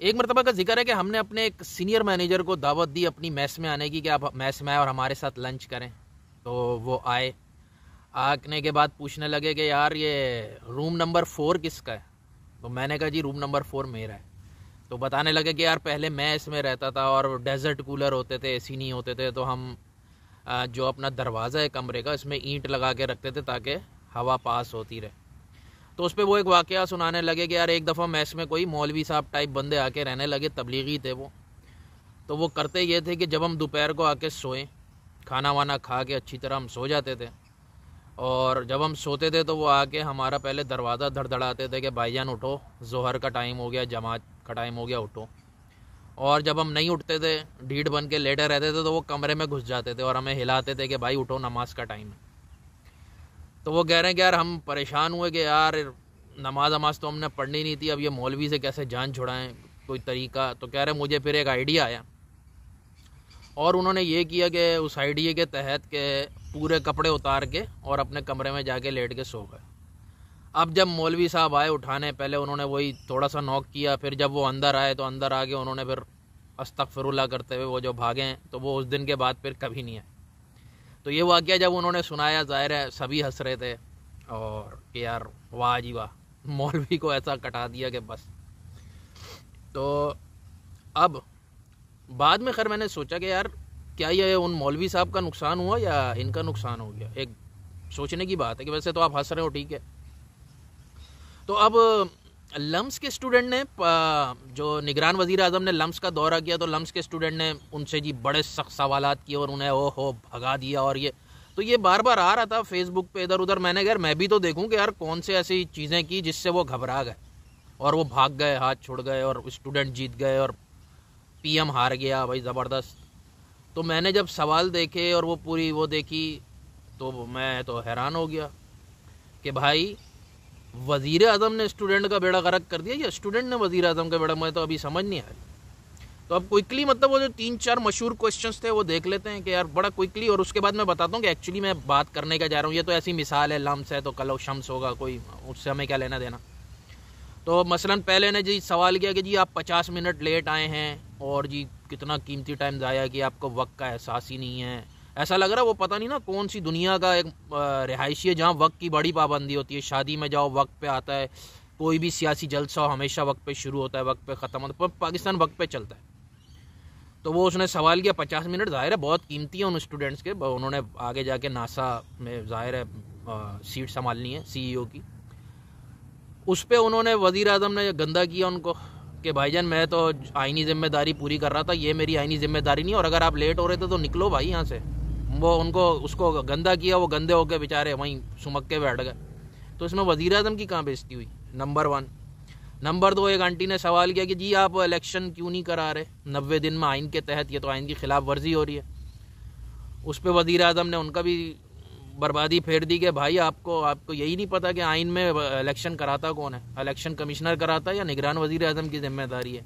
एक मरतबा का जिक्र है कि हमने अपने एक सीनियर मैनेजर को दावत दी अपनी मैस में आने की कि आप मैस में आए और हमारे साथ लंच करें। तो वो आए, आने के बाद पूछने लगे कि यार ये रूम नंबर 4 किसका है। तो मैंने कहा जी रूम नंबर 4 मेरा है। तो बताने लगे कि यार पहले मैं इसमें रहता था और डेजर्ट कूलर होते थे, एसी नहीं होते थे, तो हम जो अपना दरवाज़ा है कमरे का इसमें ईंट लगा के रखते थे ताकि हवा पास होती रहे। तो उस पर वो एक वाक़या सुनाने लगे कि यार एक दफ़ा मैस में कोई मौलवी साहब टाइप बंदे आके रहने लगे, तबलीगी थे वो। तो वो करते ये थे कि जब हम दोपहर को आके सोएं, खाना वाना खा के अच्छी तरह हम सो जाते थे, और जब हम सोते थे तो वो आके हमारा पहले दरवाज़ा धड़धड़ाते थे कि भाईजान उठो, ज़ोहर का टाइम हो गया, जमात का टाइम हो गया, उठो। और जब हम नहीं उठते थे, ढीठ बन के लेटे रहते थे, तो वो कमरे में घुस जाते थे और हमें हिलाते थे कि भाई उठो, नमाज का टाइम है। तो वो कह रहे हैं कि यार हम परेशान हुए कि यार नमाज तो हमने पढ़नी नहीं थी, अब ये मौलवी से कैसे जान छुड़ाएं, कोई तरीका। तो कह रहे मुझे फिर एक आइडिया आया और उन्होंने ये किया कि उस आइडिया के तहत के पूरे कपड़े उतार के और अपने कमरे में जाके लेट के सो गए। अब जब मौलवी साहब आए उठाने, पहले उन्होंने वही थोड़ा सा नॉक किया, फिर जब वो अंदर आए तो अंदर आके उन्होंने फिर अस्तगफिरुल्लाह करते हुए वो जो भागे, तो वो उस दिन के बाद फिर कभी नहीं आए। तो ये वाक़या जब उन्होंने सुनाया, ज़ाहिर है सभी हंस रहे थे और कि यार वाह जी वाह, मौलवी को ऐसा कटा दिया कि बस। तो अब बाद में खैर मैंने सोचा कि यार क्या ये उन मौलवी साहब का नुकसान हुआ या इनका नुकसान हो गया। एक सोचने की बात है कि वैसे तो आप हंस रहे हो, ठीक है। तो अब लम्स के स्टूडेंट ने, जो निगरान वज़ीर आज़म ने लम्स का दौरा किया, तो लम्स के स्टूडेंट ने उनसे जी बड़े सख्त सवालात किए और उन्हें ओहो भगा दिया। और ये तो ये बार बार आ रहा था फेसबुक पे इधर उधर। मैंने कहा यार मैं भी तो देखूं कि यार कौन से ऐसी चीज़ें की जिससे वो घबरा गए और वो भाग गए, हाथ छोड़ गए और स्टूडेंट जीत गए और पीएम हार गया भाई ज़बरदस्त। तो मैंने जब सवाल देखे और वो पूरी वो देखी तो मैं तो हैरान हो गया कि भाई वज़ीर आज़म ने स्टूडेंट का बेड़ा गर्क कर दिया या स्टूडेंट ने वज़ीर आज़म का बेड़ा, मैं तो अभी समझ नहीं आया। तो अब क्विकली मतलब वो जो 3-4 मशहूर क्वेश्चंस थे वो देख लेते हैं कि यार बड़ा क्विकली, और उसके बाद मैं बताता हूँ कि एक्चुअली मैं बात करने का जा रहा हूँ। ये तो ऐसी मिसाल है, लम्स है तो कल शम्स होगा, कोई उससे हमें क्या लेना देना। तो मसलन पहले ने जी सवाल किया कि जी आप 50 मिनट लेट आए हैं और जी कितना कीमती टाइम ज़ाया कि आपको वक्त का एहसास ही नहीं है। ऐसा लग रहा है वो पता नहीं ना कौन सी दुनिया का एक रिहायशी है जहाँ वक्त की बड़ी पाबंदी होती है। शादी में जाओ वक्त पे आता है, कोई भी सियासी जलसा हो हमेशा वक्त पे शुरू होता है, वक्त पे ख़त्म होता है, पर पाकिस्तान वक्त पे चलता है। तो वो उसने सवाल किया 50 मिनट, ज़ाहिर है बहुत कीमती है उन स्टूडेंट्स के। उन्होंने आगे जाके नासा में ज़ाहिर है सीट संभालनी है CEO की। उस पर उन्होंने वज़ीर आज़म ने गंदा किया उनको कि भाईजान मैं तो आइनी जिम्मेदारी पूरी कर रहा था, ये मेरी आइनी जिम्मेदारी नहीं, और अगर आप लेट हो रहे थे तो निकलो भाई यहाँ से। वो उनको उसको गंदा किया, वो गंदे होके बेचारे वहीं सुमक के बैठ गए। तो इसमें वज़ीर आज़म की कहाँ बेइज्जती हुई, नंबर 1। नंबर 2, एक आंटी ने सवाल किया कि जी आप इलेक्शन क्यों नहीं करा रहे 90 दिन में आइन के तहत, ये तो आइन की खिलाफ वर्जी हो रही है। उस पर वज़ीर आज़म ने उनका भी बर्बादी फेर दी कि भाई आपको यही नहीं पता कि आइन में इलेक्शन कराता कौन है, इलेक्शन कमिश्नर कराता है या निगरान वज़ीर आज़म की जिम्मेदारी है।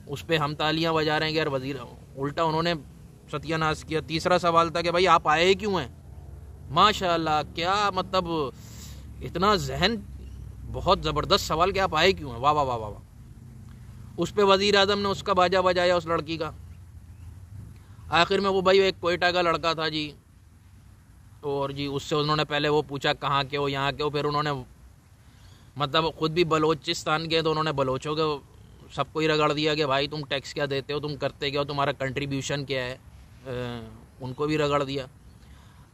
उस पर हम तालियां बजा रहे हैं कि यार वज़ीर, उल्टा उन्होंने सत्यानाश किया। तीसरा सवाल था कि भाई आप आए क्यों हैं। माशाल्लाह, क्या मतलब इतना जहन, बहुत ज़बरदस्त सवाल कि आप आए क्यों हैं, वाह वाह वाह वाह। उस पर वज़ीर आज़म ने उसका बाजा बजाया उस लड़की का। आखिर में वो भाई एक कोयटा का लड़का था जी, और जी उससे उन्होंने पहले वो पूछा कहाँ के हो, यहाँ के हो। फिर उन्होंने मतलब ख़ुद भी बलोचिस्तान के, तो उन्होंने बलोचों के सबको ही रगड़ दिया कि भाई तुम टैक्स क्या देते हो, तुम करते क्या हो, तुम्हारा कंट्रीब्यूशन क्या है, उनको भी रगड़ दिया।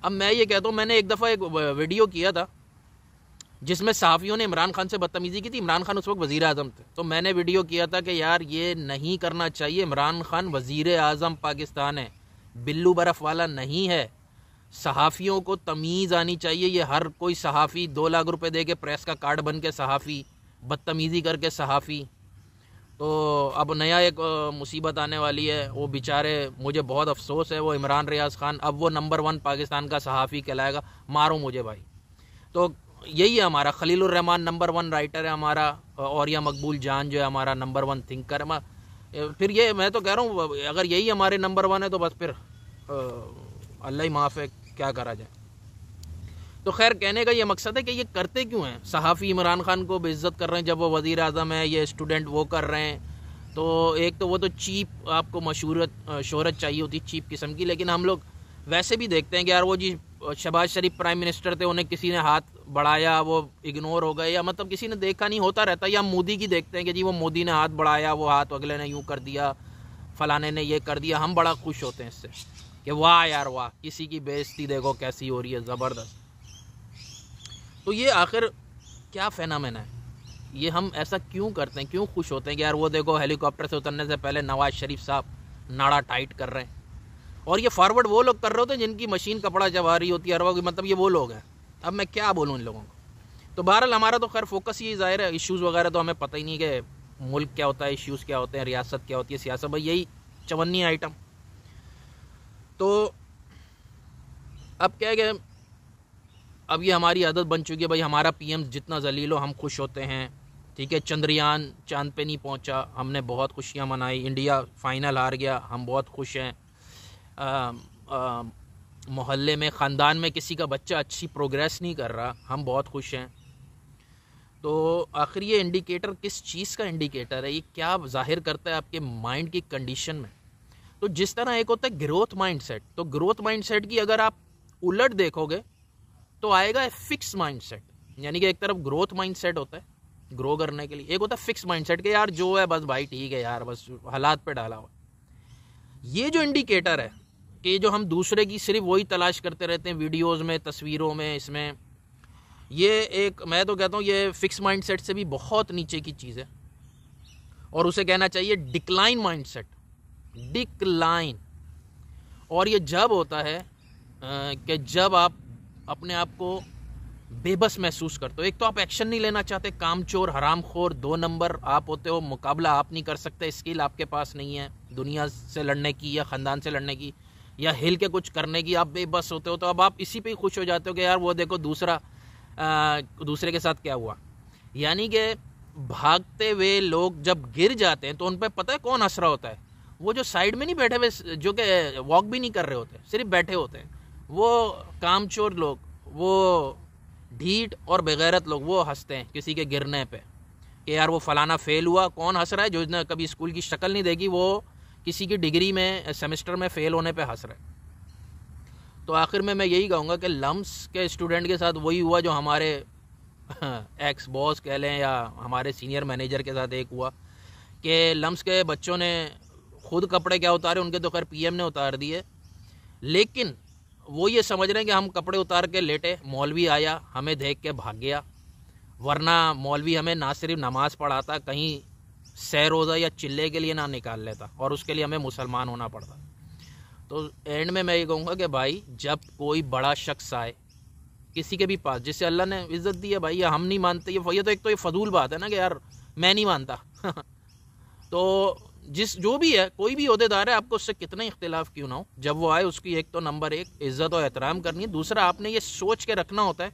अब मैं ये कहता हूँ, मैंने एक दफ़ा एक वीडियो किया था जिसमें सहाफ़ियों ने इमरान खान से बदतमीज़ी की थी। इमरान खान उस वक्त वज़ीर आज़म थे। तो मैंने वीडियो किया था कि यार ये नहीं करना चाहिए। इमरान खान वज़ीर आज़म पाकिस्तान है, बिल्लू बर्फ़ वाला नहीं है। सहाफ़ियों को तमीज़ आनी चाहिए। ये हर कोई सहाफ़ी 2 लाख रुपए दे के प्रेस का कार्ड बन के सहाफ़ी, बदतमीज़ी करके सहाफ़ी। तो अब नया एक मुसीबत आने वाली है। वो बेचारे, मुझे बहुत अफसोस है, वो इमरान रियाज़ खान अब वो नंबर 1 पाकिस्तान का सहाफ़ी कहलाएगा। मारो मुझे भाई। तो यही है हमारा खलीलुर रहमान नंबर 1 राइटर है हमारा, और या मकबूल जान जो है हमारा नंबर 1 थिंकर है। फिर ये मैं तो कह रहा हूँ अगर यही हमारे नंबर 1 है तो बस फिर अल्लाह ही माफ़ है, क्या करा जाए। तो खैर कहने का ये मकसद है कि ये करते क्यों हैं। सहाफ़ी इमरान खान को बेइज्जत कर रहे हैं जब वो वज़ीर आज़म है, ये स्टूडेंट वो कर रहे हैं। तो एक तो वो तो चीप आपको शोहरत चाहिए होती, चीप किस्म की। लेकिन हम लोग वैसे भी देखते हैं कि यार वो जी शहबाज शरीफ प्राइम मिनिस्टर थे, उन्हें किसी ने हाथ बढ़ाया, वो इग्नोर हो गए, या मतलब किसी ने देखा नहीं, होता रहता है। या मोदी की देखते हैं कि जी वो मोदी ने हाथ बढ़ाया, वो हाथ अगले ने यूँ कर दिया, फलाने ने ये कर दिया, हम बड़ा खुश होते हैं इससे कि वाह यार वाह, किसी की बेइज्जती देखो कैसी हो रही है, ज़बरदस्त। तो ये आखिर क्या फेनामेना है, ये हम ऐसा क्यों करते हैं, क्यों खुश होते हैं कि यार वो देखो हेलीकॉप्टर से उतरने से पहले नवाज शरीफ साहब नाड़ा टाइट कर रहे हैं। और ये फॉरवर्ड वो लोग कर रहे होते हैं जिनकी मशीन कपड़ा चबा रही होती है हर वक्त, मतलब ये वो लोग हैं। अब मैं क्या बोलूँ इन लोगों को। तो बहरहाल हमारा तो खैर फोकस ये ज़ाहिर है, इश्यूज़ वगैरह तो हमें पता ही नहीं कि मुल्क क्या होता है, इश्यूज़ क्या होते हैं, रियासत क्या होती है, सियासत, भाई यही चवन्नी आइटम। तो अब क्या है कि अब ये हमारी आदत बन चुकी है, भाई हमारा पीएम जितना जलील हो हम खुश होते हैं, ठीक है। चंद्रयान चांद पे नहीं पहुंचा, हमने बहुत खुशियां मनाई। इंडिया फाइनल हार गया, हम बहुत खुश हैं। मोहल्ले में, ख़ानदान में किसी का बच्चा अच्छी प्रोग्रेस नहीं कर रहा, हम बहुत खुश हैं। तो आखिर ये इंडिकेटर किस चीज़ का इंडिकेटर है, ये क्या जाहिर करता है आपके माइंड की कंडीशन में। तो जिस तरह एक होता है ग्रोथ माइंडसेट, तो ग्रोथ माइंडसेट की अगर आप उलट देखोगे तो आएगा फिक्स माइंडसेट। यानी कि एक तरफ ग्रोथ माइंडसेट होता है ग्रो करने के लिए, एक होता है फिक्स माइंडसेट के यार जो है बस भाई ठीक है यार, बस हालात पे डाला हुआ। ये जो इंडिकेटर है कि जो हम दूसरे की सिर्फ वही तलाश करते रहते हैं वीडियोस में, तस्वीरों में, इसमें, ये एक, मैं तो कहता हूँ ये फिक्स माइंडसेट से भी बहुत नीचे की चीज़ है, और उसे कहना चाहिए डिक्लाइन माइंडसेट, डिक्लाइन। और ये जब होता है कि जब आप अपने आप को बेबस महसूस करते हो। एक तो आप एक्शन नहीं लेना चाहते, कामचोर, हरामखोर, 2 नंबर आप होते हो, मुकाबला आप नहीं कर सकते, स्किल आपके पास नहीं है दुनिया से लड़ने की या ख़ानदान से लड़ने की या हिल के कुछ करने की, आप बेबस होते हो। तो अब आप इसी पे ही खुश हो जाते हो कि यार वो देखो दूसरे के साथ क्या हुआ। यानी कि भागते हुए लोग जब गिर जाते हैं तो उन पर पता है कौन हंस रहा होता है, वो जो साइड में नहीं बैठे हुए, जो कि वॉक भी नहीं कर रहे होते, सिर्फ बैठे होते हैं, वो कामचोर लोग, वो ढीठ और बेगैरत लोग, वो हंसते हैं किसी के गिरने पे कि यार वो फलाना फेल हुआ। कौन हंस रहा है? जो इसने कभी स्कूल की शक्ल नहीं देखी, वो किसी की डिग्री में, सेमेस्टर में फेल होने पे हंस रहा है। तो आखिर में मैं यही कहूँगा कि लम्स के स्टूडेंट के साथ वही हुआ जो हमारे एक्स बॉस कह लें या हमारे सीनियर मैनेजर के साथ एक हुआ कि लम्स के बच्चों ने खुद कपड़े क्या उतारे, उनके तो खैर पीएम ने उतार दिए, लेकिन वो ये समझ रहे हैं कि हम कपड़े उतार के लेटे, मौलवी आया हमें देख के भाग गया, वरना मौलवी हमें ना सिर्फ नमाज़ पढ़ाता, कहीं सह रोज़ा या चिल्ले के लिए ना निकाल लेता, और उसके लिए हमें मुसलमान होना पड़ता। तो एंड में मैं ये कहूँगा कि भाई जब कोई बड़ा शख्स आए किसी के भी पास, जिससे अल्लाह ने इज़्ज़त दी है, भाई ये हम नहीं मानते, ये तो एक तो ये फजूल बात है ना कि यार मैं नहीं मानता तो जो भी है, कोई भी ओहदेदार है, आपको उससे कितना इख्तिलाफ क्यों ना हो, जब वो आए उसकी एक तो नंबर 1 इज़्ज़त और एहतराम करनी है। दूसरा, आपने ये सोच के रखना होता है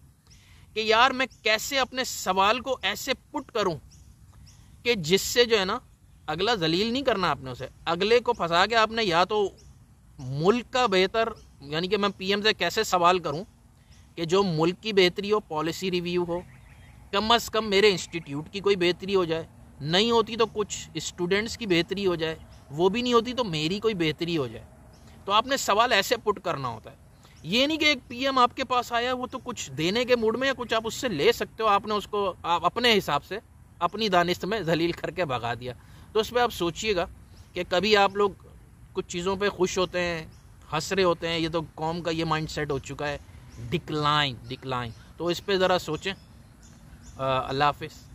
कि यार मैं कैसे अपने सवाल को ऐसे पुट करूं कि जिससे जो है ना अगला जलील नहीं करना आपने उसे, अगले को फंसा के आपने या तो मुल्क का बेहतर, यानी कि मैं पीएम से कैसे सवाल करूं कि जो मुल्क की बेहतरी हो, पॉलिसी रिव्यू हो, कम से कम मेरे इंस्टीट्यूट की कोई बेहतरी हो जाए, नहीं होती तो कुछ स्टूडेंट्स की बेहतरी हो जाए, वो भी नहीं होती तो मेरी कोई बेहतरी हो जाए। तो आपने सवाल ऐसे पुट करना होता है। ये नहीं कि एक पीएम आपके पास आया, वो तो कुछ देने के मूड में, या कुछ आप उससे ले सकते हो, आपने उसको आप अपने हिसाब से अपनी दानिश में जलील करके भगा दिया। तो उस पर आप सोचिएगा कि कभी आप लोग कुछ चीज़ों पे खुश होते हैं, हंस रहे होते हैं, ये तो कौम का ये माइंड सेट हो चुका है, डिक्लाइन। तो इस पर ज़रा सोचें। अल्लाह हाफिज़।